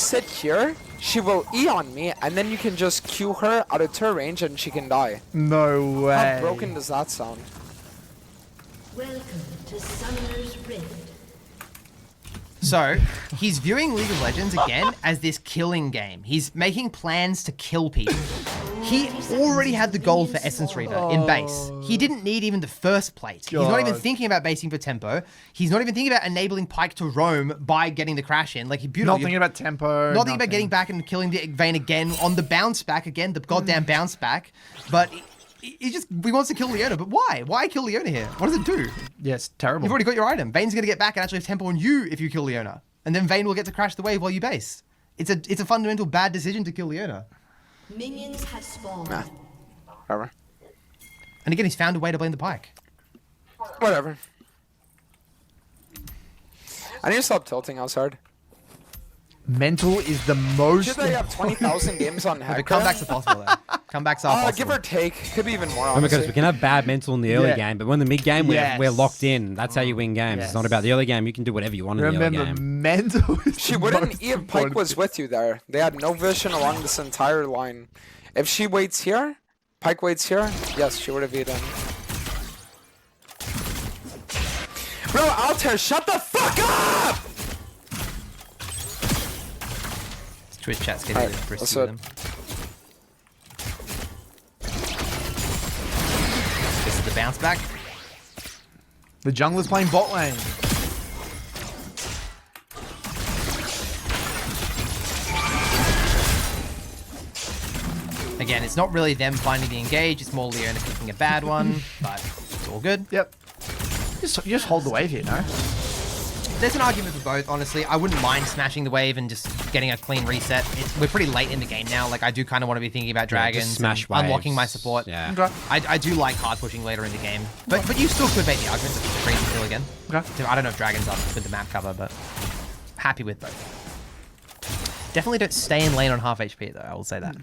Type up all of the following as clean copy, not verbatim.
sit here, she will E on me, and then you can just Q her out of turret range and she can die. No way. How broken does that sound? Welcome to Summoner's Rift. So, he's viewing League of Legends again as this killing game. He's making plans to kill people. He already had the gold for Essence Reaver in base. He didn't need even the first plate. He's not even thinking about basing for tempo. He's not even thinking about enabling Pyke to roam by getting the crash in. Like, he beautiful. Not thinking about tempo. Not thinking about getting back and killing the Vayne again on the bounce back again, the goddamn bounce back. But he wants to kill Leona. But why? Why kill Leona here? What does it do? Yes, terrible. You've already got your item. Vayne's gonna get back and actually have tempo on you if you kill Leona. And then Vayne will get to crash the wave while you base. It's a fundamental bad decision to kill Leona. Minions have spawned. Nah. Whatever. And again, he's found a way to blame the Pyke. Whatever. I need to stop tilting outside. Mental is the most... Should they have 20,000 games on Hacker? But comebacks are possible, though. Comebacks are possible. Give or take. Could be even more, Remember, honestly. because we can have bad mental in the early game, but when the mid game, we're locked in. That's how you win games. Yes. It's not about the early game. You can do whatever you want in the early Remember, game. mental is She the wouldn't most E if Pyke important was thing. with you there. They had no vision along this entire line. If she waits here, Pyke waits here, yes, she would have E'd in. Bro, Altair, shut the fuck up! Twitch chat's getting a bit frisky with him. This is the bounce back. The jungler's playing bot lane. Again, it's not really them finding the engage. It's more Leona picking a bad one, but it's all good. Yep. Just hold the wave here, no? There's an argument for both, honestly. I wouldn't mind smashing the wave and just getting a clean reset. We're pretty late in the game now. Like, I do kind of want to be thinking about dragons, smash and unlocking waves. my support. Yeah. Okay. I do like hard pushing later in the game. But you still could make the argument that it's a freezing kill again. Okay. I don't know if dragons up with the map cover, but happy with both. Definitely don't stay in lane on half HP, though. I will say that.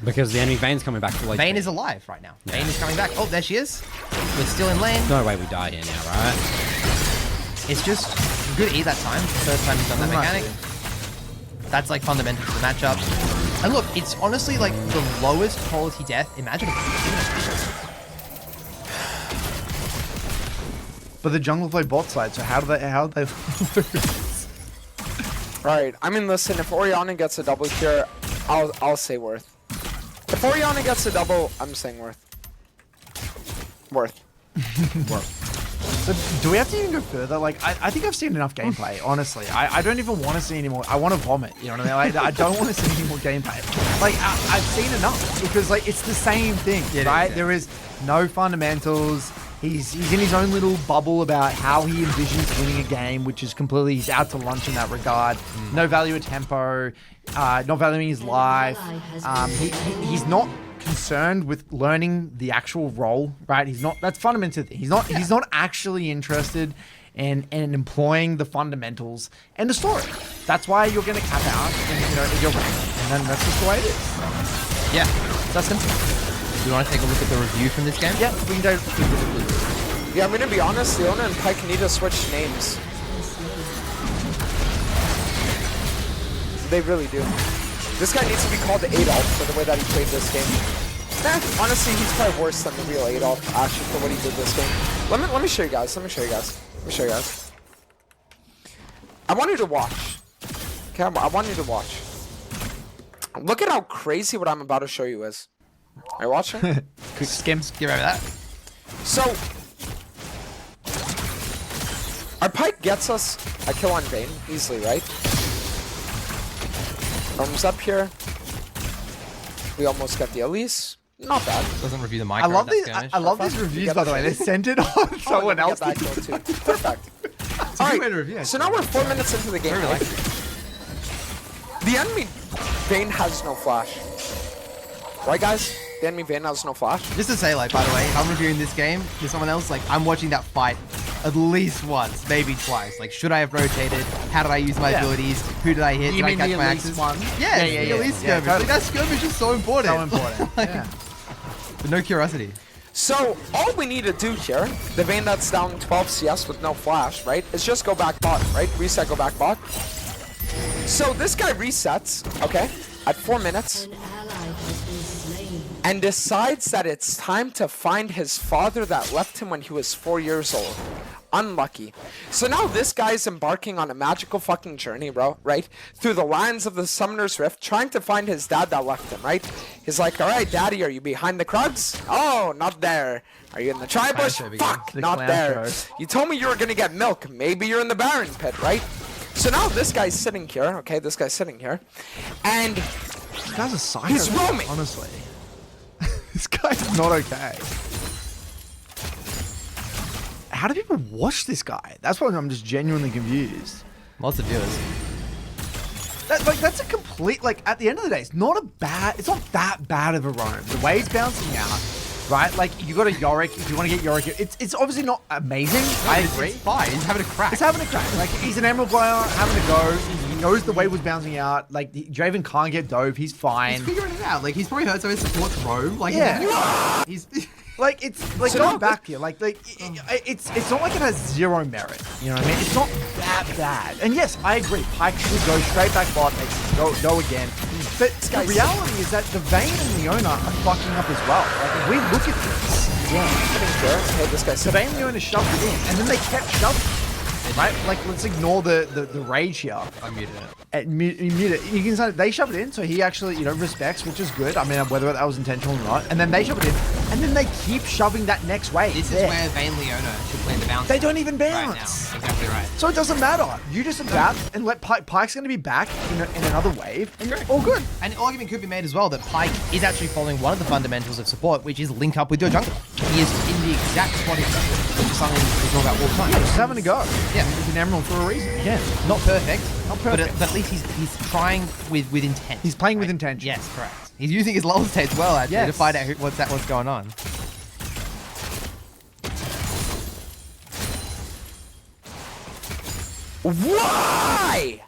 Because the enemy Vayne's coming back full Vayne HP. is alive right now. Vayne is coming back. Oh, there she is. We're still in lane. No way we die here now, right? It's just good E that time. First time he's done that mechanic. That's like fundamental to the matchup. And look, it's honestly like the lowest quality death imaginable. But the jungle play bot side, so how do they lose? Alright, I mean, listen, if Orianna gets a double here, I'll say worth. If Orianna gets a double, I'm saying worth. Worth. So do we have to even go further? Like, I think I've seen enough gameplay, honestly. I don't even want to see any more. I want to vomit, you know what I mean? Like, I don't want to see any more gameplay. Like, I've seen enough because, like, it's the same thing, right? There is no fundamentals. He's in his own little bubble about how he envisions winning a game, which is completely, he's out to lunch in that regard. No value of tempo, not valuing his life. He's not concerned with learning the actual role, right? He's not, that's fundamental thing. He's not actually interested in employing the fundamentals and the story. That's why you're going to cap out in your rank. And then that's just the way it is. Yeah. That's simple. Do you want to take a look at the review from this game? Yeah, we can go. Yeah, I'm gonna be honest, Leona and Pyke need to switch names. They really do. This guy needs to be called Adolf for the way that he played this game. Nah, honestly, he's probably worse than the real Adolf, actually, for what he did this game. Let me show you guys. Let me show you guys. I want you to watch. Okay, I want you to watch. Look at how crazy what I'm about to show you is. Are you watching? Quick skim. Get rid of that. So, our Pyke gets us a kill on Vayne easily, right? Arms up here. We almost get the Elise. Not bad. Doesn't review the micro. I love these reviews, by the way. They're centered on someone else. Perfect. It's a good way to review. So now we're 4 minutes into the game. Very Right? The enemy Vayne has no flash. Right, guys? The enemy Vayne has no flash. Just to say, like, by the way, I'm reviewing this game to someone else. Like, I'm watching that fight at least once, maybe twice. Like, should I have rotated? How did I use my abilities? Who did I hit? You did I mean catch the my Elise axes? one? Yeah, the Elise skirmish. totally. Like, that skirmish is so important. So important. Like, Yeah. But no curiosity. So, all we need to do here, the Vayne that's down 12 CS with no flash, right, is just go back bot, right? Reset, go back bot. So this guy resets, okay, at 4 minutes, An ally has been slain. and decides that it's time to find his father that left him when he was 4 years old. Unlucky. So now this guy's embarking on a magical fucking journey, bro, right? Through the lands of the Summoner's Rift, trying to find his dad that left him, right? He's like, alright, daddy, are you behind the Krugs? Oh, not there. Are you in the Tribush? Fuck, The not clown there. show. You told me you were gonna get milk. Maybe you're in the Baron Pit, right? So now this guy's sitting here, okay? This guy's sitting here. And This guy's a psycho. He's roaming. Honestly. This guy's not okay. How do people watch this guy? That's why I'm just genuinely confused. Lots of viewers. That's a complete, like, at the end of the day, it's not that bad of a roam. The way he's bouncing out, right? Like, you got a Yorick, if you want to get Yorick, it's obviously not amazing. I agree. It's fine. He's having a crack. He's having a crack. Like, he's an Emerald player, having a go. He knows the wave was bouncing out. Like, Draven can't get dove. He's fine. He's figuring it out. Like, he's probably heard some of his supports roam. Like, Yeah. he's Like, it's like So going now- back here. It's not like it has zero merit. You know what I mean? It's not that bad. And yes, I agree. Pike should go straight back bot, go again. But the reality is that the Vayne and Leona are fucking up as well. Like, if we look at this, hey, this guy's the Vayne and Leona shoved it in, and then they kept shoving. Right? Like, let's ignore the rage here. I muted it. And mute it. You can say they shove it in, so he actually, respects, which is good. I mean, whether that was intentional or not. And then they shove it in, and then they keep shoving that next wave. This there. is where Vayne Leona should play the bounce. They don't even right now. bounce. Exactly right. So it doesn't matter. You just adapt and let Pike's going to be back in another wave, and you're all good. An argument could be made as well that Pike is actually following one of the fundamentals of support, which is link up with your jungler. He is in the exact spot exactly, which is something we talk about all the time. Yeah, just having a go. Yeah. He's an emerald for a reason. Again, Not perfect. Not perfect. But at least he's trying with intent. he's playing with intention. Yes, correct. He's using his lull state as well, actually, to Yes. find out what's going on. Why?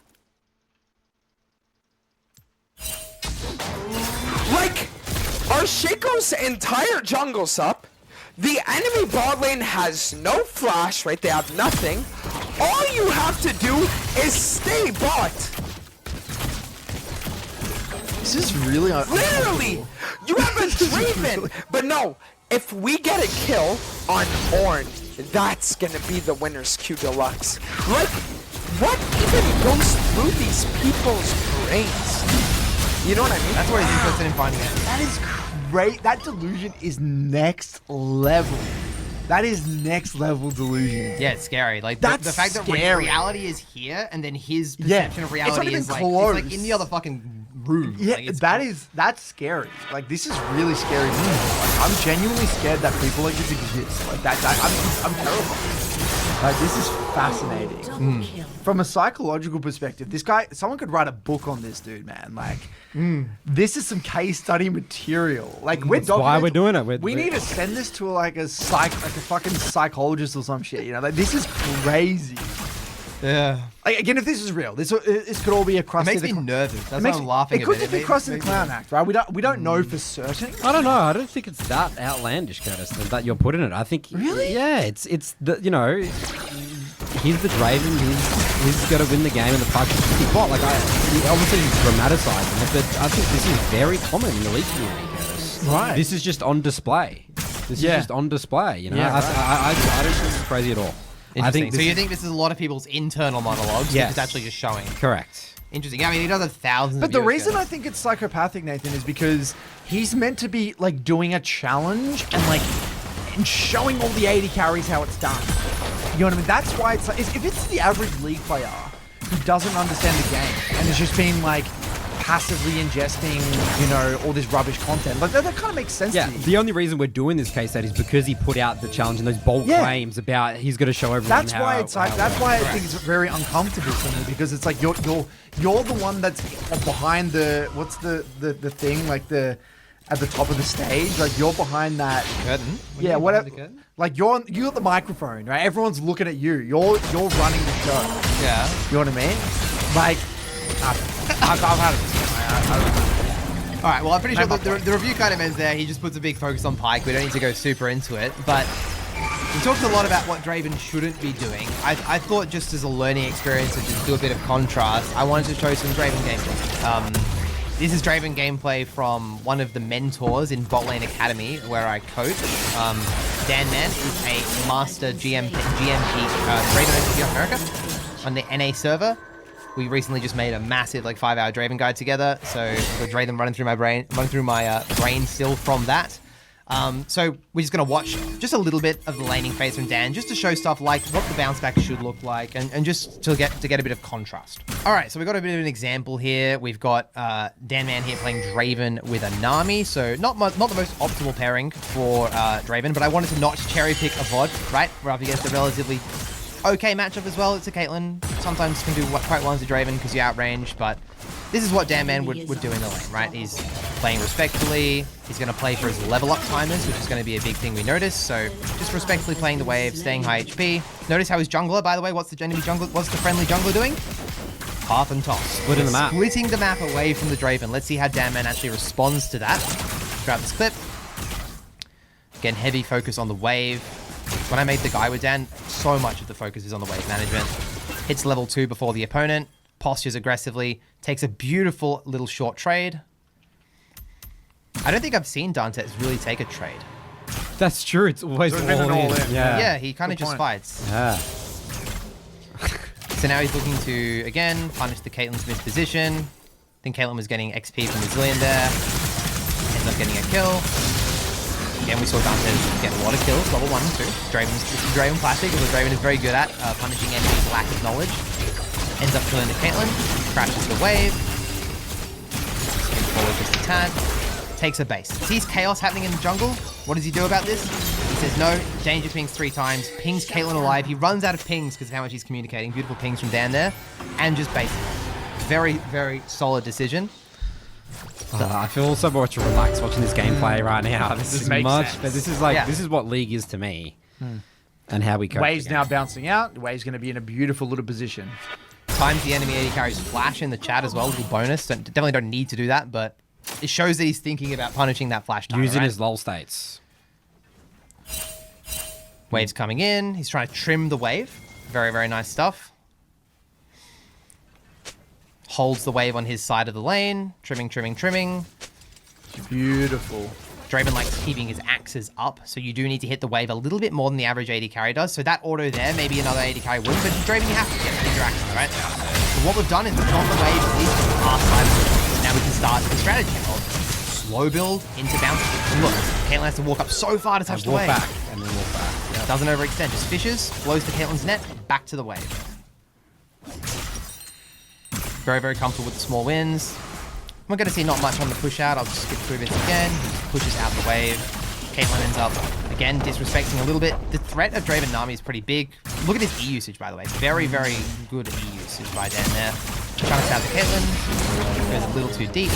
Like, our Shaco's entire jungle's up. The enemy bot lane has no flash, right? They have nothing. All you have to do is stay bot. This is really Literally, you have a Draven. But no, if we get a kill on Ornn, that's gonna be the winner's Q Deluxe. Like, what even goes through these people's brains? You know what I mean? That's where he's interested in finding it. That is great. That delusion is next level. That is next level delusion. Yeah, it's scary. Like That's the fact that scary. reality is here, and then his Yeah. perception of It's not reality even is like close. it's like in the other fucking room. Yeah, Like, it's that's scary. Like, this is really scary to me. Like, I'm genuinely scared that people like this exist. Like I'm terrified. Like, this is fascinating. Double kill. From a psychological perspective, this guy, someone could write a book on this dude, man. Like, this is some case study material. Like, That's why we're doing it. We need to send this to like a fucking psychologist or some shit. You know, like, this is crazy. Yeah. Like, again, if this is real, this could all be a It crusty. makes me nervous. That's why I'm laughing. It could a just bit. be Krusty the Clown Act, right? We don't know for certain. I don't know. I don't think it's that outlandish, Curtis, that you're putting it. I think Really? Yeah, it's the he's the Draven. He's got to win the game, and the Pike's just a bot. Like, obviously he's dramatizing it, but I think this is very common in the league community, Curtis. Right. This is just on display. This Yeah. is just on display. You know, Yeah, right. I don't think this is crazy at all. I Interesting. think So this you is think this is a lot of people's internal monologues? Yes. It's actually just showing. correct. Interesting. I mean, he does have thousands. But of the viewers, reason I guys. think it's psychopathic, Nathan, is because he's meant to be like doing a challenge and showing all the 80 carries how it's done. You know what I mean? That's why it's like, if it's the average league player who doesn't understand the game and is just being like passively ingesting, all this rubbish content, like that kind of makes sense Yeah, to me. the only reason we're doing this case study is because he put out the challenge and those bold Yeah. claims about he's got to show everyone. That's how, why it's like. how- That's why I think it's very uncomfortable for me, because it's like you're the one that's behind the the thing, like at the top of the stage, like you're behind that. Curtain. Yeah, whatever. Like you're at the microphone, right? Everyone's looking at you. You're running the show. Yeah. You know what I mean? Like, I've had it. All right. Well, I'm pretty sure the review kind of ends there. He just puts a big focus on Pike. We don't need to go super into it, but We talked a lot about what Draven shouldn't be doing. I thought just as a learning experience and just do a bit of contrast, I wanted to show some Draven gameplay. This is Draven gameplay from one of the mentors in Bot Lane Academy where I coach. Dan Man is a master GMP Draven over here in America on the NA server. We recently just made a massive 5-hour Draven guide together, so I've got Draven running through my brain still from that. So we're just going to watch just a little bit of the laning phase from Dan, just to show stuff like what the bounce back should look like, and just to get a bit of contrast. All right, so we've got a bit of an example here. We've got Dan Man here playing Draven with a Nami, so not the most optimal pairing for Draven, but I wanted to not cherry pick a VOD, right? We're up against a relatively okay matchup as well. It's a Caitlyn. Sometimes can do quite well into Draven because you're outranged, but this is what Dan Man would do in the lane, right? He's playing respectfully. He's going to play for his level up timers, which is going to be a big thing we notice. So just respectfully playing the wave, staying high HP. Notice how his jungler, by the way, what's the friendly jungler doing? Half and toss. Splitting the map. Splitting the map away from the Draven. Let's see how Dan Man actually responds to that. Grab this clip. Again, heavy focus on the wave. When I made the guy with Dan, so much of the focus is on the wave management. Hits level 2 before the opponent. Postures aggressively. Takes a beautiful little short trade. I don't think I've seen Dantes really take a trade. That's true. It's always It's been all an in. all-in. Yeah, he kind of Good just point. fights. Yeah. So now he's looking to, again, punish the Caitlyn's misposition. I think Caitlyn was getting XP from the Zillion there. Ends up getting a kill. Again, we saw Dantes get a lot of kills, level 1 and 2. This is Draven Classic, because Draven is very good at punishing enemies' lack of knowledge. Ends up killing the Caitlyn, crashes the wave. Spin forward just a tad. Takes a base. Sees chaos happening in the jungle. What does he do about this? He says no, danger pings 3 times, pings Caitlyn alive. He runs out of pings because of how much he's communicating. Beautiful pings from Dan there. And just bases. Very, very solid decision. I feel so much relaxed watching this gameplay right now. This is makes much, sense. but this is this is what League is to me, and how we coach. Wave's the now game. bouncing out. Wave's going to be in a beautiful little position. Times the enemy AD carries flash in the chat as well. Little bonus. Definitely don't need to do that, but it shows that he's thinking about punishing that flash time. using right? his lull states. Wave's coming in. He's trying to trim the wave. Very, very nice stuff. Holds the wave on his side of the lane. Trimming, trimming, trimming. Beautiful. Draven likes keeping his axes up, so you do need to hit the wave a little bit more than the average AD carry does. So that auto there, maybe another AD carry would, but Draven, you have to hit your axes, right? So what we've done is we've got the wave at least to our side of it. Now we can start the strategy of slow build into bounce. Look, Caitlyn has to walk up so far to touch the Walk wave. back and then walk back. Yeah. Doesn't overextend, just fishes, blows the Caitlyn's net, back to the wave. Very, very comfortable with the small wins. We're going to see not much on the push out. I'll just skip through this again. He pushes out the wave. Caitlyn ends up, again, disrespecting a little bit. The threat of Draven Nami is pretty big. Look at his E usage, by the way. Very, very good E usage by Dan there. Trying to stab the Caitlyn. Goes a little too deep.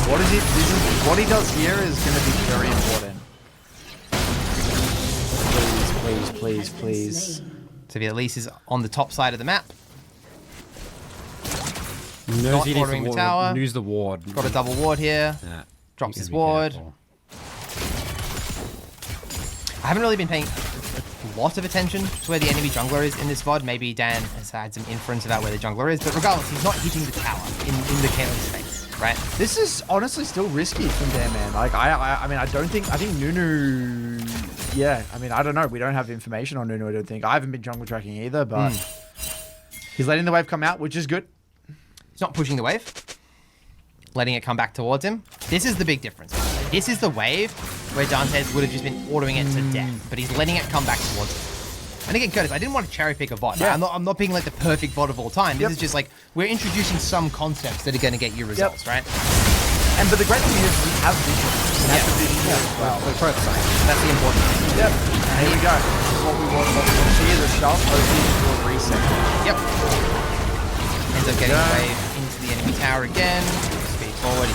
What he does here is going to be very important. Please, please, please, please. So the Elise is on the top side of the map. Knows Not he needs ordering the ward, tower. Use the ward. Got a double ward here. Yeah. Drops You his gotta be ward. careful. I haven't really been paying a lot of attention to where the enemy jungler is in this VOD. Maybe Dan has had some inference about where the jungler is, but regardless, he's not hitting the tower in the Caitlyn's face, right? This is honestly still risky from Dan Man. Like I mean, I think Nunu. Yeah, I mean, I don't know. We don't have information on Nunu. I don't think. I haven't been jungle tracking either, but he's letting the wave come out, which is good. He's not pushing the wave, letting it come back towards him. This is the big difference. This is the wave where Dantes would have just been ordering it to death, but he's letting it come back towards him. And again, Curtis, I didn't want to cherry pick a VOD. Yeah. I'm not being like the perfect VOD of all time. This Yep. is just like, we're introducing some concepts that are going to get you results, right? But the great thing is we have vision. We have the vision here as well. That's the important thing. Yep. And here we go. This is what we want to see. The sharp OP to a reset. Yep. Ends up getting away into the enemy tower again. Speed forward, he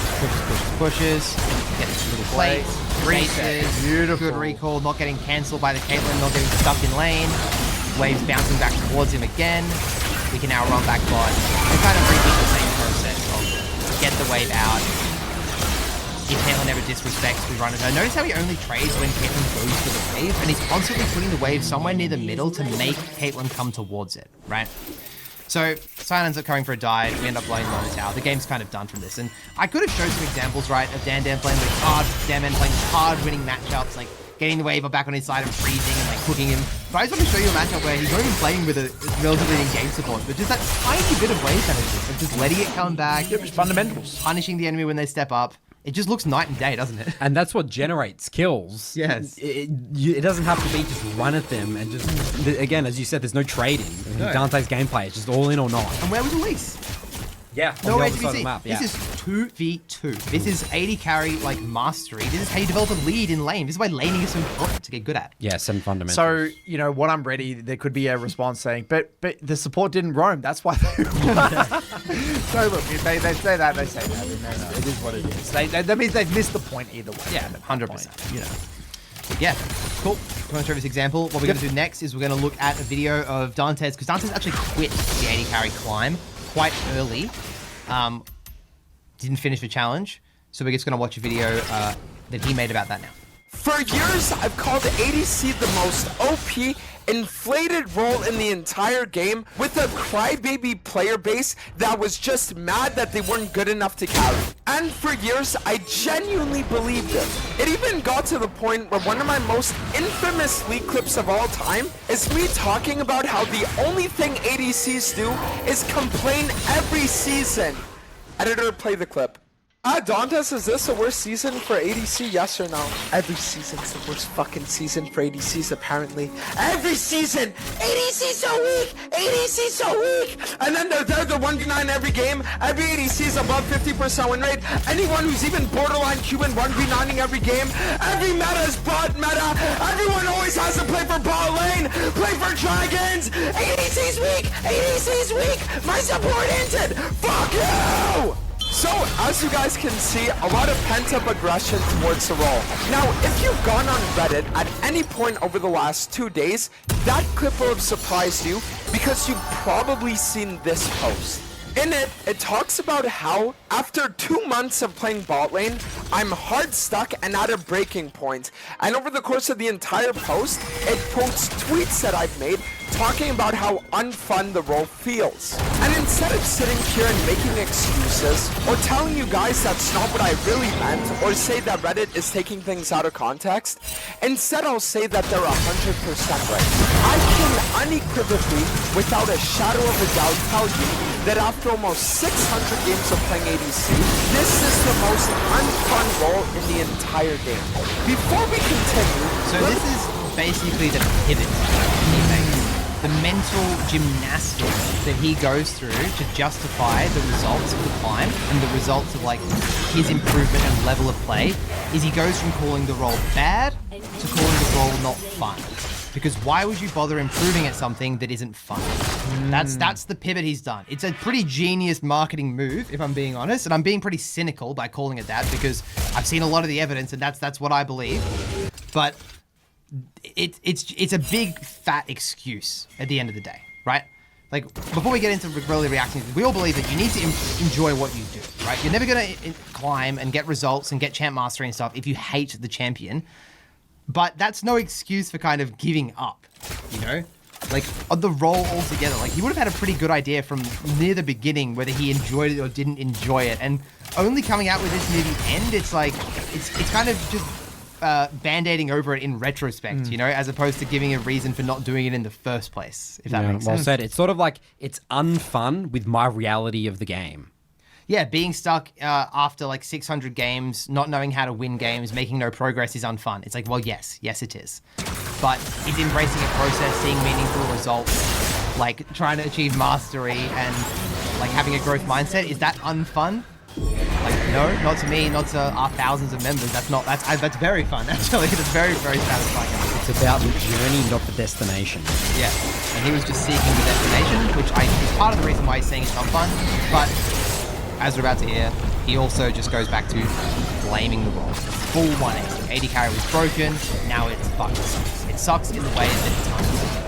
pushes. Gets a little plate. Reset. Bases. Beautiful. Good recall, not getting cancelled by the Caitlyn, not getting stuck in lane. Waves bouncing back towards him again. We can now run back bot and kind of repeat the same process of get the wave out, if Caitlyn ever disrespects, we run it. Notice how he only trades when Caitlyn goes for the wave, and he's constantly putting the wave somewhere near the middle to make Caitlyn come towards it, right? So Sion ends up coming for a dive. We end up blowing on the tower. The game's kind of done from this. And I could have showed some examples, right, of Dan playing with hard, Dan playing hard winning matchups, like getting the wave back on his side and freezing and like cooking him. But I just want to show you a matchup where he's not even playing with a relatively engaged support, but just that tiny bit of wave management of just letting it come back. Yep, it's fundamentals. Punishing the enemy when they step up. It just looks night and day, doesn't it? And that's what generates kills. Yes. It doesn't have to be just run at them and just, again, as you said, there's no trading. No. Dante's gameplay is just all in or not. And where was Elise? Yeah. No way HBC. This is 2v2. This is 80 carry like mastery. This is how you develop a lead in lane. This is why laning is so important to get good at. Yeah, some fundamentals. So, you know, what I'm ready, there could be a response saying, but the support didn't roam. That's why they So look, if they say that, they say that. No, it is what it is. That means they've missed the point either way. Yeah, 100%. You know. Yeah, cool. To show this example, what we're going to do next is we're going to look at a video of Dante's, because Dante's actually quit the 80 carry climb quite early. Didn't finish the challenge, so we're just going to watch a video that he made about that now. For years, I've called ADC the most OP, inflated role in the entire game with a crybaby player base that was just mad that they weren't good enough to carry. And for years, I genuinely believed it. It even got to the point where one of my most infamous leak clips of all time is me talking about how the only thing ADCs do is complain every season. Editor, play the clip. Dantes, is this the worst season for ADC, yes or no? Every season's the worst fucking season for ADCs, apparently. Every season! ADC's so weak! ADC's so weak! And then they're the 1v9 every game. Every ADC's above 50% win rate. Anyone who's even borderline Cuban 1v9ing every game. Every meta is bot meta. Everyone always has to play for bot lane. Play for dragons! ADC's weak! ADC's weak! My support hinted! Fuck you! So, as you guys can see, a lot of pent-up aggression towards the role. Now, if you've gone on Reddit at any point over the last 2 days, that clip will have surprised you because you've probably seen this post. In it, it talks about how, after 2 months of playing bot lane, I'm hard stuck and at a breaking point. And over the course of the entire post, it quotes tweets that I've made talking about how unfun the role feels. And instead of sitting here and making excuses, or telling you guys that's not what I really meant, or say that Reddit is taking things out of context, instead I'll say that they're 100% right. I can unequivocally, without a shadow of a doubt, tell you that after almost 600 games of playing ADC, this is the most unfun role in the entire game. Before we continue... So this is basically the pivot he makes. The mental gymnastics that he goes through to justify the results of the climb and the results of like his improvement and level of play is he goes from calling the role bad to calling the role not fun. Because why would you bother improving at something that isn't fun? That's the pivot he's done. It's a pretty genius marketing move, if I'm being honest, and I'm being pretty cynical by calling it that because I've seen a lot of the evidence and that's what I believe. But it's a big fat excuse at the end of the day, right? Like, before we get into really reacting, we all believe that you need to enjoy what you do, right? You're never gonna climb and get results and get champ mastery and stuff if you hate the champion. But that's no excuse for kind of giving up, you know? Like, on the role altogether, like, he would have had a pretty good idea from near the beginning whether he enjoyed it or didn't enjoy it. And only coming out with this near the end, it's like, it's kind of just band-aiding over it in retrospect, you know, as opposed to giving a reason for not doing it in the first place, if that makes sense. Well said. It's sort of like, it's unfun with my reality of the game. Yeah, being stuck after like 600 games, not knowing how to win games, making no progress is unfun. It's like, well, yes it is. But is embracing a process, seeing meaningful results, like trying to achieve mastery and like having a growth mindset, is that unfun? Like, no, not to me, not to our thousands of members. That's very fun, actually. It's very, very satisfying. It's about the journey, not the destination. Yeah, and he was just seeking the destination, which is part of the reason why he's saying it's not fun. But as we're about to hear, he also just goes back to blaming the role. Full 180. 80 carry was broken, now it's fucking sucks. It sucks in the way that it's unfair.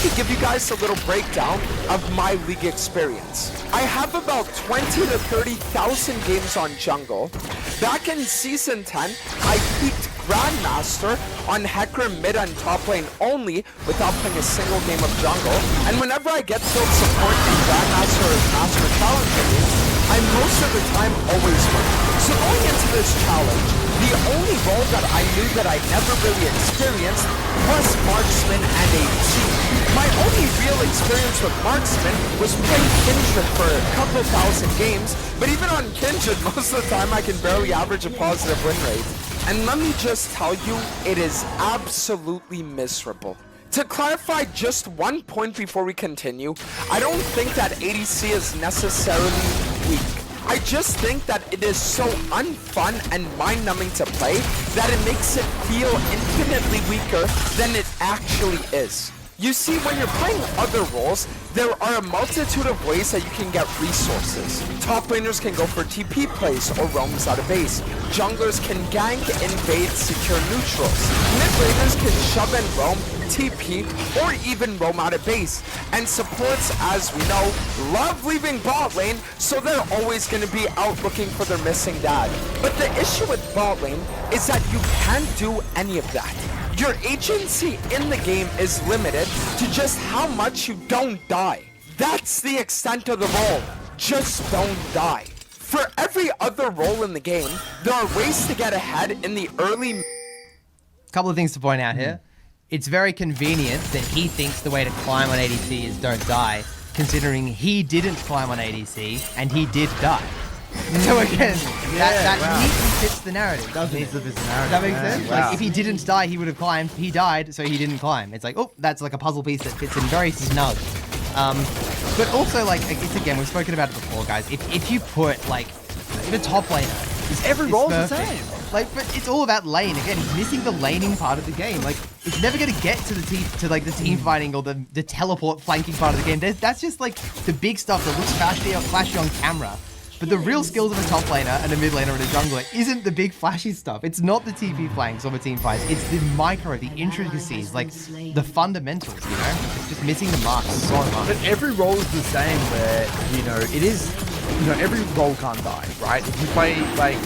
to give you guys a little breakdown of my league experience. I have about 20 to 30,000 games on jungle. Back in Season 10, I peaked Grandmaster on Hecarim mid and top lane only without playing a single game of jungle. And whenever I get filled support in Grandmaster or Master Challenge games, I most of the time always win. So going into this challenge, the only role that I knew that I never really experienced was Marksman and ADC. My only real experience with Marksman was playing Kindred for a couple thousand games, but even on Kindred, most of the time I can barely average a positive win rate. And let me just tell you, it is absolutely miserable. To clarify just one point before we continue, I don't think that ADC is necessarily weak. I just think that it is so unfun and mind-numbing to play that it makes it feel infinitely weaker than it actually is. You see, when you're playing other roles, there are a multitude of ways that you can get resources. Top laners can go for TP plays or roams out of base. Junglers can gank, invade, secure neutrals. Mid laners can shove and roam, TP, or even roam out of base. And supports, as we know, love leaving bot lane, so they're always going to be out looking for their missing dad. But the issue with bot lane is that you can't do any of that. Your agency in the game is limited to just how much you don't die. That's the extent of the role. Just don't die. For every other role in the game, there are ways to get ahead in the early... Couple of things to point out here. It's very convenient that he thinks the way to climb on ADC is don't die, considering he didn't climb on ADC and he did die. So again, that neatly fits the narrative, doesn't it? Does that make sense? Wow. Like, if he didn't die, he would have climbed. He died, so he didn't climb. It's like, oh, that's like a puzzle piece that fits in very snug. But also, like, it's again, we've spoken about it before, guys. If you put, like, the top laner, Every role's the same. Like, but it's all about lane. Again, he's missing the laning part of the game. Like, it's never going to get to the team fighting or the teleport flanking part of the game. That's just, like, the big stuff that looks flashy on camera. But the real skills of a top laner and a mid laner and a jungler isn't the big flashy stuff. It's not the TP flanks or the team fights. It's the micro, the intricacies, like the fundamentals, you know? It's just missing the mark so much. But every role is the same where, you know, it is, you know, every role can't die, right? If you play, like,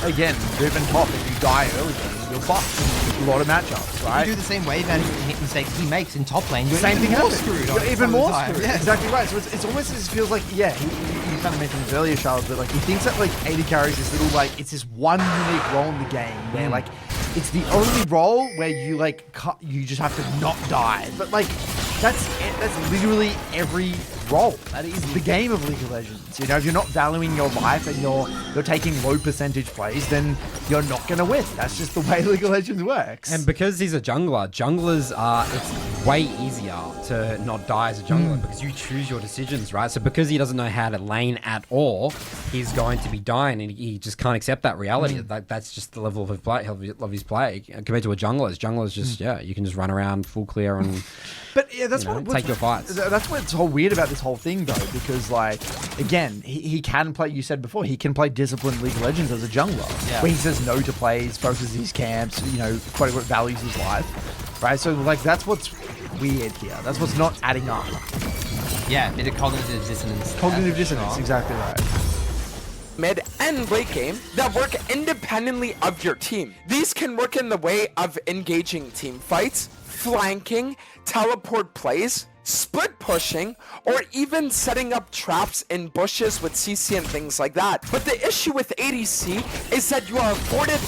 again, driven top, if you die early game, you're fucked. A lot of matchups, right? You do the same wave management mistakes he makes in top lane. You're Same even thing more happens. screwed. You're even more time. screwed. Yeah. Exactly right. So it's almost as it feels like, yeah, you kind of mentioned this earlier, Charles, but like he thinks that like AD carries this little like it's this one unique role in the game where like it's the only role where you like you just have to not die. But like that's literally every role. That is the game of League of Legends. You know, if you're not valuing your life and you're taking low percentage plays, then you're not gonna win. That's just the way League of Legends works. And because he's a jungler, junglers are, it's way easier to not die as a jungler because you choose your decisions, right? So because he doesn't know how to lane at all, he's going to be dying and he just can't accept that reality. That's just the level of his play compared to a jungler. Junglers just, you can just run around full clear and But yeah, that's take your fights. That's what's so weird about this whole thing, though, because like, again, he can play. You said before, he can play disciplined League of Legends as a jungler, where he says no to plays, focuses his camps, you know, quite what values his life, right? So like, that's what's weird here. That's what's not adding up. Yeah, bit of cognitive dissonance. Cognitive dissonance, exactly right. Mid and late game that work independently of your team. These can work in the way of engaging team fights, flanking, teleport plays, split pushing, or even setting up traps in bushes with CC and things like that. But the issue with ADC is that you are afforded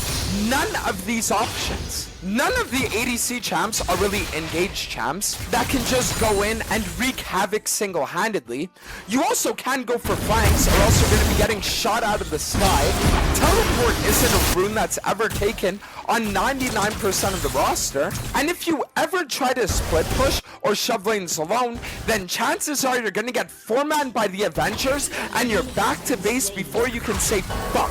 none of these options. None of the ADC champs are really engaged champs that can just go in and wreak havoc single-handedly. You also can go for flanks or else you're going to be getting shot out of the sky. Teleport isn't a rune that's ever taken on 99% of the roster. And if you ever try to split push or shove lanes alone, then chances are you're going to get four-man by the Avengers and you're back to base before you can say fuck.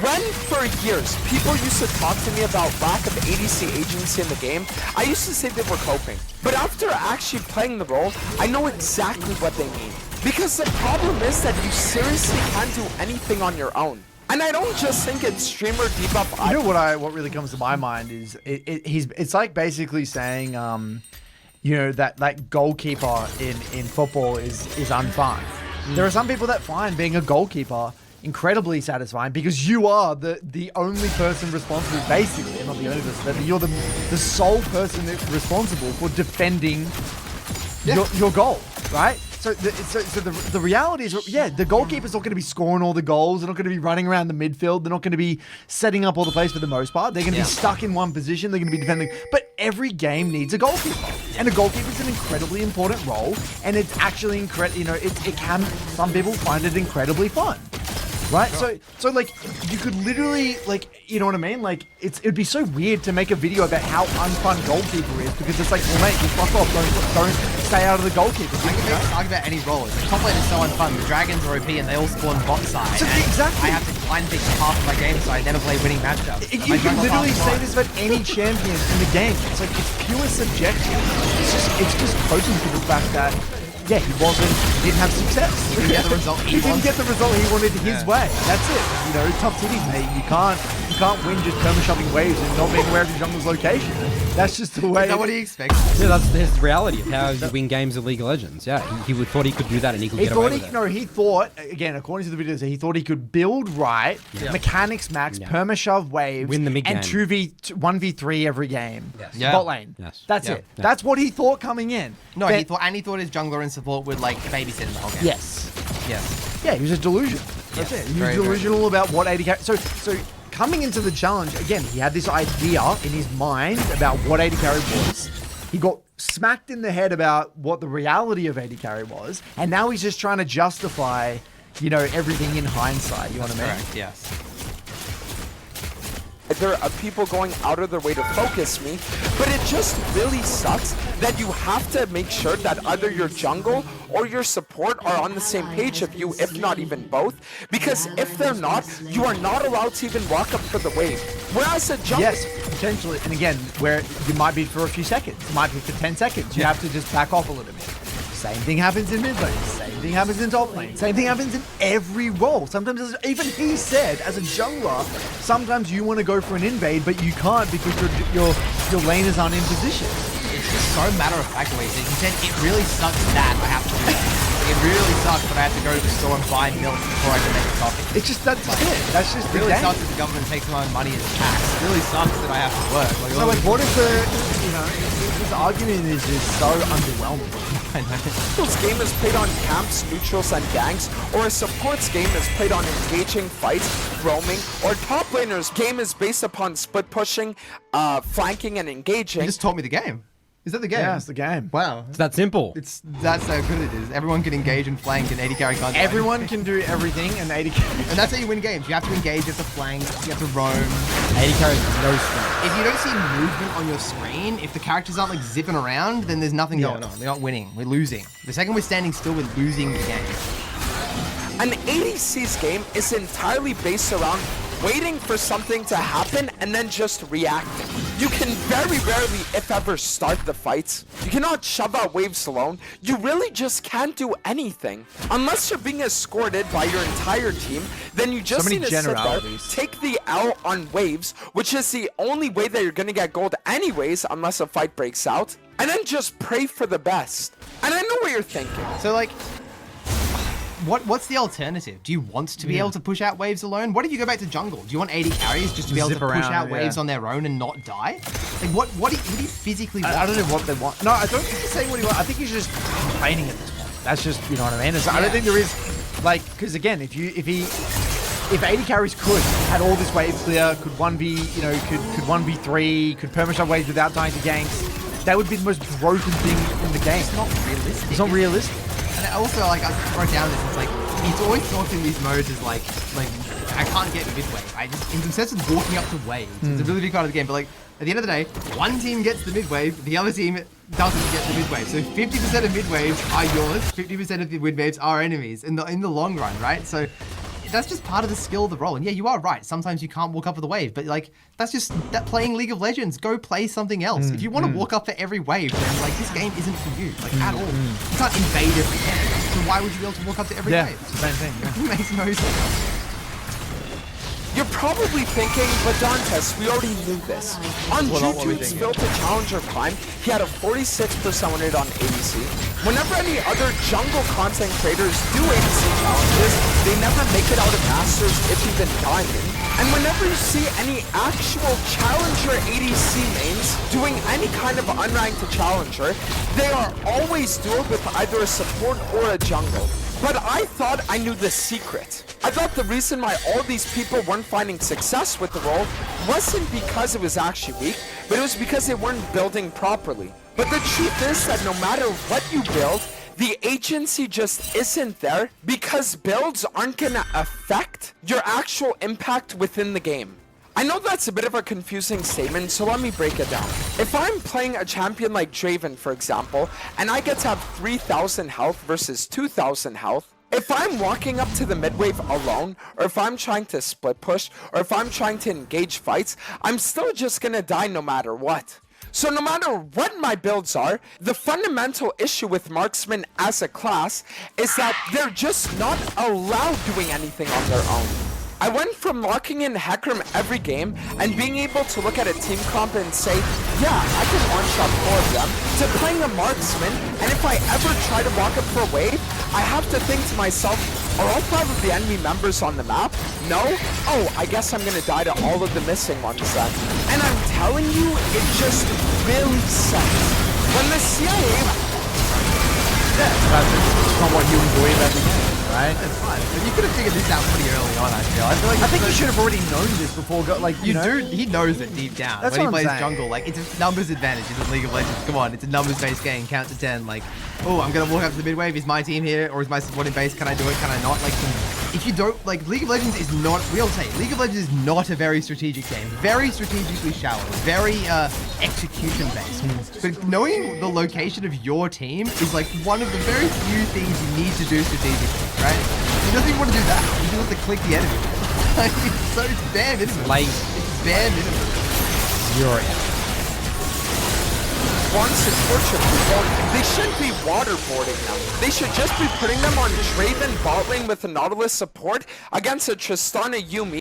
When, for years, people used to talk to me about lack of ADC agency in the game, I used to say they were coping. But after actually playing the role, I know exactly what they mean. Because the problem is that you seriously can't do anything on your own. And I don't just think it's streamer debuff. You know what really comes to my mind is it's like basically saying that goalkeeper in football is unfun. There are some people that find being a goalkeeper incredibly satisfying because you are the only person responsible, basically, and not the only person, but you're the sole person responsible for defending your goal, right? So the reality is, the goalkeeper's not going to be scoring all the goals. They're not going to be running around the midfield. They're not going to be setting up all the plays for the most part. They're going to be stuck in one position. They're going to be defending. But every game needs a goalkeeper, and a goalkeeper is an incredibly important role. And it's actually incredible. It can. Some people find it incredibly fun. Right? Sure. So like, you could literally, like, you know what I mean? Like, it'd be so weird to make a video about how unfun goalkeeper is because it's like, well, mate, you fuck off. Don't stay out of the goalkeeper. I can argue about any role. The top lane is so unfun. The dragons are OP and they all spawn bot side. So exactly. I have to blind pick half of my game so I never play winning matchups. You can literally say this about any champion in the game. It's like, it's pure subjective. It's just potent to the fact that he didn't have success. He didn't get the result he wanted his way. That's it. Top cities, mate. You can't win just perma-shoving waves and not being aware of your jungle's location. That's just the way. Is that what he expects? Yeah, that's the reality of how you win games of League of Legends. Yeah, he thought he could do that and he could get away with it. No, he thought, again, according to the videos, he thought he could build right, mechanics max, perma-shove waves, win the mid game, and 1v3 every game. Yes. Yeah. Bot lane. Yes. That's it. Yeah. That's what he thought coming in. No, he thought his jungler and support would like babysit him the whole game. Yes. Yeah, he was a delusion. That's it. He was delusional about what 80 carries. So coming into the challenge, again, he had this idea in his mind about what 80 carry was. He got smacked in the head about what the reality of 80 carry was, and now he's just trying to justify, everything in hindsight. You know what I mean? Correct, yes. There are people going out of their way to focus me, but it just really sucks that you have to make sure that either your jungle or your support are on the same page of you, if not even both, because if they're not, you are not allowed to even walk up for the wave. Whereas a jungle... Yes, potentially. And again, where you might be for a few seconds, it might be for 10 seconds. You have to just back off a little bit. Same thing happens in mid lane. Same thing happens in top lane. Same thing happens in every role. Sometimes, even he said, as a jungler, sometimes you want to go for an invade, but you can't because your laners aren't in position. It's just so matter of fact the way he said, it really sucks that I have to do that. It really sucks that I have to go to the store and buy milk before I can make a coffee. It's just, that's it. That's just it really sucks that the government takes my own money as tax. It really sucks that I have to work. What if his argument is so underwhelming? This game is played on camps, neutrals, and ganks, or a support's game is played on engaging fights, roaming, or top laner's game is based upon split pushing, flanking, and engaging. You just taught me the game. Is that the game? Yeah, it's the game. Wow. It's that simple. That's how good it is. Everyone can engage and flank, and 80 carry can't. Everyone can do everything, and 80 carry. And that's how you win games. You have to engage, you have to flank, you have to roam. 80 carry is no strength. If you don't see movement on your screen, if the characters aren't like zipping around, then there's nothing going on. We're not winning. We're losing. The second we're standing still, we're losing the game. An ADC's game is entirely based around waiting for something to happen and then just reacting. You can very rarely, if ever, start the fights. You cannot shove out waves alone. You really just can't do anything. Unless you're being escorted by your entire team, then you just need to sit there, take the L on waves, which is the only way that you're gonna get gold anyways, unless a fight breaks out, and then just pray for the best. And I know what you're thinking. So like, what's the alternative? Do you want to be able to push out waves alone? What if you go back to jungle? Do you want 80 carries just to be able to push out waves on their own and not die? Like what do you physically want? I don't know what they want. No, I don't think he's saying what he wants. I think he's just complaining at this point. That's just, you know what I mean? I don't think there is, like, because again, if 80 carries had all this wave clear, could 1v3, could perma-shove waves without dying to ganks, that would be the most broken thing in the game. It's not realistic. It's not realistic. And also, like, I wrote down this, it's like, he's always talking in these modes as like, I can't get mid-wave. In the sense of walking up to waves, it's a really big part of the game, but like, at the end of the day, one team gets the mid-wave, the other team doesn't get the mid-wave. So 50% of mid-waves are yours, 50% of the mid-waves are enemies in the long run, right? So that's just part of the skill of the role. And yeah, you are right. Sometimes you can't walk up for the wave, but like, that's just playing League of Legends. Go play something else. If you want to walk up for every wave, then like, this game isn't for you, like, at all. You can't invade every game. So why would you be able to walk up to every wave? It's the same thing. It makes no sense. You're probably thinking, but Dantes, we already knew this. On Well, not what we Juju's think. built to Challenger Prime, he had a 46% win rate on ADC. Whenever any other jungle content creators do ADC challenges, they never make it out of Masters, if even Diamond. And whenever you see any actual Challenger ADC mains doing any kind of unranked Challenger, they are always dueled with either a support or a jungle. But I thought I knew the secret. I thought the reason why all these people weren't finding success with the role wasn't because it was actually weak, but it was because they weren't building properly. But the truth is that no matter what you build, the agency just isn't there because builds aren't gonna affect your actual impact within the game. I know that's a bit of a confusing statement, so let me break it down. If I'm playing a champion like Draven, for example, and I get to have 3,000 health versus 2,000 health, if I'm walking up to the mid wave alone, or if I'm trying to split push, or if I'm trying to engage fights, I'm still just gonna die no matter what. So no matter what my builds are, the fundamental issue with marksmen as a class is that they're just not allowed doing anything on their own. I went from locking in Hecarim every game and being able to look at a team comp and say, yeah, I can one-shot 4 of them, to playing a marksman, and if I ever try to walk up for a wave, I have to think to myself, are all 5 of the enemy members on the map? No? Oh, I guess I'm gonna die to all of the missing ones then. And I'm telling you, it just really sucks. When the CIA... Yeah, that's not what you enjoy about the game, right? It's fine. But you could have figured this out pretty early on, I feel. I think you should have already known this before, You do. He knows it deep down. That's when he what I'm plays saying. jungle, like it's a numbers advantage in League of Legends. Come on, it's a numbers-based game. Count to 10. Like, oh, I'm gonna walk up to the mid wave. Is my team here or is my supporting base? Can I do it? Can I not? Like, if you don't like League of Legends is not. We all say League of Legends is not a very strategic game. Very strategically shallow. Very execution-based. But knowing the location of your team is like one of the very few things you need to do strategically, right? He doesn't even want to do that. He just wants to click the enemy. Like, so it's bare minimum. Like, It's bare minimum. 0 out. Once it's fortunate, they shouldn't be waterboarding them. They should just be putting them on Draven bot lane with a Nautilus support against a Tristana Yumi.